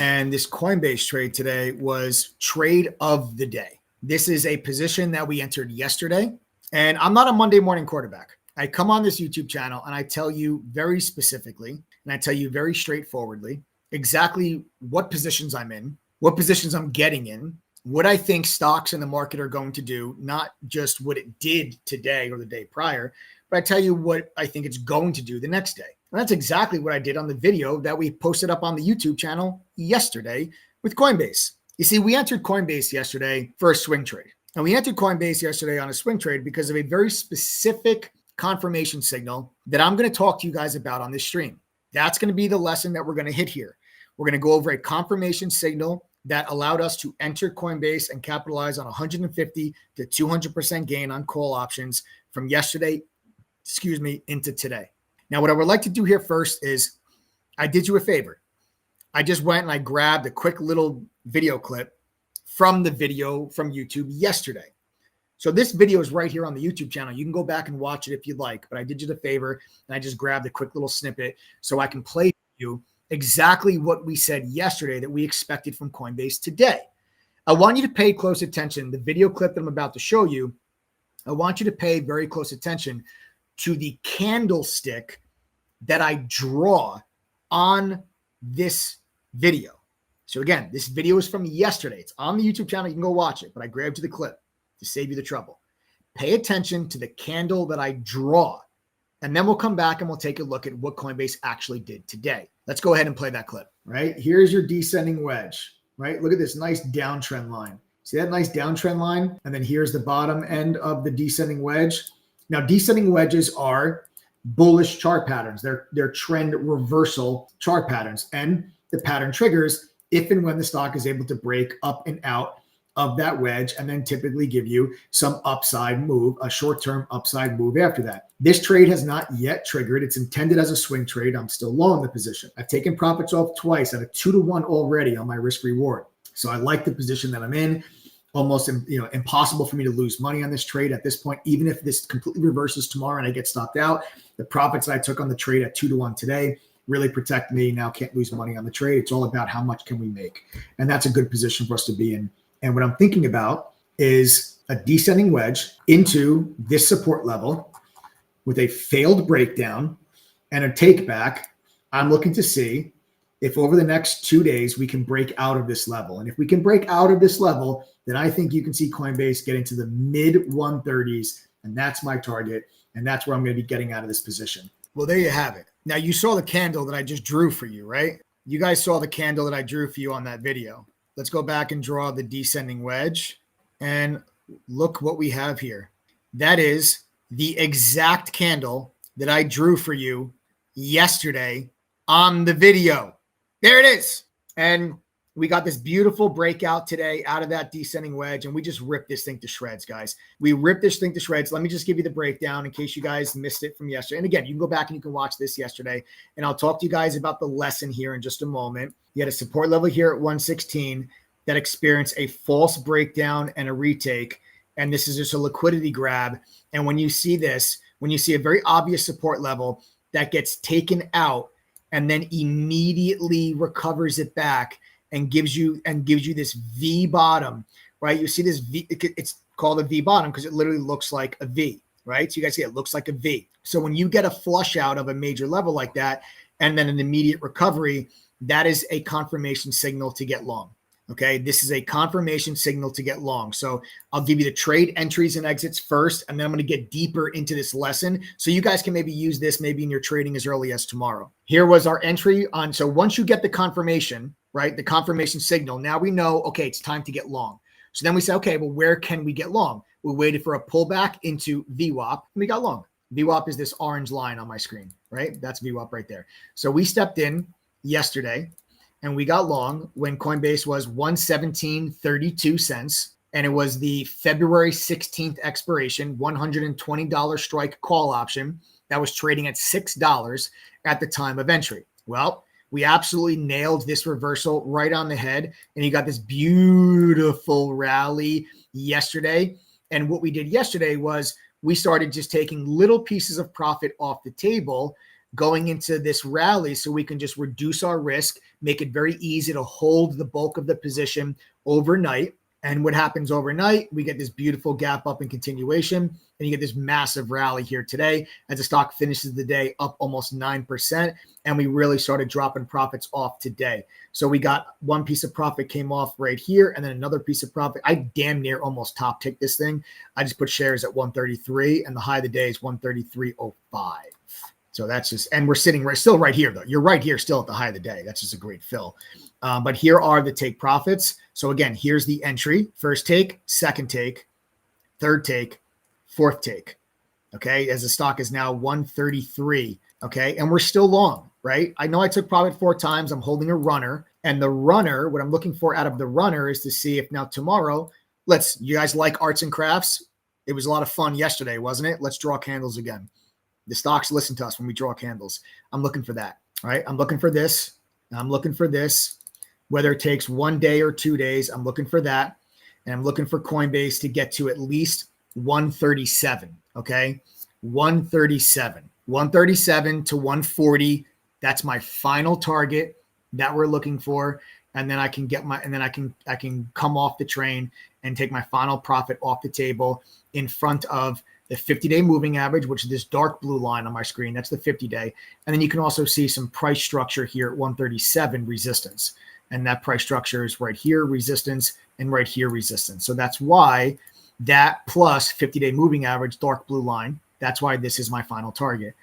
And this Coinbase trade today was trade of the day. This is a position that we entered yesterday. And I'm not a Monday morning quarterback. I come on this YouTube channel and I tell you very specifically, and I tell you very straightforwardly, exactly what positions I'm in, what positions I'm getting in, what I think stocks in the market are going to do, not just what it did today or the day prior, but I tell you what I think it's going to do the next day. And that's exactly what I did on the video that we posted up on the YouTube channel yesterday with Coinbase. You see, we entered Coinbase yesterday for a swing trade. And we entered Coinbase yesterday on a swing trade because of a very specific confirmation signal that I'm going to talk to you guys about on this stream. That's going to be the lesson that we're going to hit here. We're going to go over a confirmation signal that allowed us to enter Coinbase and capitalize on 150 to 200% gain on call options from yesterday, into today. Now, what I would like to do here first is I did you a favor. I just went and I grabbed a quick little video clip from the video from YouTube yesterday. So this video is right here on the YouTube channel. You can go back and watch it if you'd like, but I did you the favor and I just grabbed a quick little snippet so I can play for you exactly what we said yesterday that we expected from Coinbase today. I want you to pay close attention. The video clip that I'm about to show you, I want you to pay very close attention to the candlestick that I draw on this video. So again, this video is from yesterday. It's on the YouTube channel. You can go watch it, but I grabbed you the clip to save you the trouble. Pay attention to the candle that I draw, and then we'll come back and we'll take a look at what Coinbase actually did today. Let's go ahead and play that clip. Right? Here's your descending wedge, right? Look at this nice downtrend line. See that nice downtrend line? And then here's the bottom end of the descending wedge. Now, descending wedges are bullish chart patterns. They're trend reversal chart patterns. And the pattern triggers if and when the stock is able to break up and out of that wedge and then typically give you some upside move, a short-term upside move after that. This trade has not yet triggered. It's intended as a swing trade. I'm still long in the position. I've taken profits off twice at a 2-to-1 already on my risk reward. So I like the position that I'm in. Almost impossible for me to lose money on this trade at this point. Even if this completely reverses tomorrow and I get stopped out, the profits that I took on the trade at 2-to-1 today really protect me. Now can't lose money on the trade. It's all about how much can we make. And that's a good position for us to be in. And what I'm thinking about is a descending wedge into this support level with a failed breakdown and a take back. I'm looking to see if over the next 2 days we can break out of this level. And if we can break out of this level, then I think you can see Coinbase get into the mid 130s. And that's my target. And that's where I'm going to be getting out of this position. Well, there you have it. Now you saw the candle that I just drew for you, right? You guys saw the candle that I drew for you on that video. Let's go back and draw the descending wedge. And look what we have here. That is the exact candle that I drew for you yesterday on the video. There it is. And we got this beautiful breakout today out of that descending wedge, and we just ripped this thing to shreds, guys. We ripped this thing to shreds. Let me just give you the breakdown in case you guys missed it from yesterday. And again, you can go back and you can watch this yesterday, and I'll talk to you guys about the lesson here in just a moment. You had a support level here at 116 that experienced a false breakdown and a retake, and this is just a liquidity grab. And when you see this, when you see a very obvious support level that gets taken out and then immediately recovers it back, and gives you this V bottom, right? You see this V, it's called a V bottom because it literally looks like a V, right? So you guys see it looks like a V. So when you get a flush out of a major level like that, and then an immediate recovery, that is a confirmation signal to get long. Okay, this is a confirmation signal to get long. So I'll give you the trade entries and exits first, and then I'm going to get deeper into this lesson so you guys can maybe use this maybe in your trading as early as tomorrow. Here was our entry on. So once you get the confirmation, right, the confirmation signal, now we know, okay, it's time to get long. So then we say, okay, well, where can we get long? We waited for a pullback into VWAP, and we got long. VWAP is this orange line on my screen, right? That's VWAP right there. So we stepped in yesterday, and we got long when Coinbase was 117.32 cents. And it was the February 16th expiration, $120 strike call option that was trading at $6 at the time of entry. Well, we absolutely nailed this reversal right on the head. And you got this beautiful rally yesterday. And what we did yesterday was we started just taking little pieces of profit off the table going into this rally so we can just reduce our risk, make it very easy to hold the bulk of the position overnight. And what happens overnight, we get this beautiful gap up in continuation, and you get this massive rally here today as the stock finishes the day up almost 9%. And we really started dropping profits off today. So we got one piece of profit came off right here, and then another piece of profit. I damn near almost top ticked this thing. I just put shares at 133, and the high of the day is 133.05. So that's just, and we're sitting still right here, though. You're right here still at the high of the day. That's just a great fill. But here are the take profits. So again, here's the entry: first take, second take, third take, fourth take. Okay, as the stock is now 133. Okay, and we're still long, right? I know I took profit 4 times. I'm holding a runner, and the runner, what I'm looking for out of the runner is to see if now tomorrow, you guys like arts and crafts? It was a lot of fun yesterday, wasn't it? Let's draw candles again. The stocks listen to us when we draw candles. I'm looking for that, right? I'm looking for this. I'm looking for this. Whether it takes 1 day or 2 days, I'm looking for that. And I'm looking for Coinbase to get to at least 137, okay? 137 to 140. That's my final target that we're looking for. And then I can I can come off the train and take my final profit off the table in front of the 50-day moving average, which is this dark blue line on my screen. That's the 50-day. And then you can also see some price structure here at 137 resistance. And that price structure is right here, resistance, and right here, resistance. So that's why that plus 50-day moving average, dark blue line, that's why this is my final target.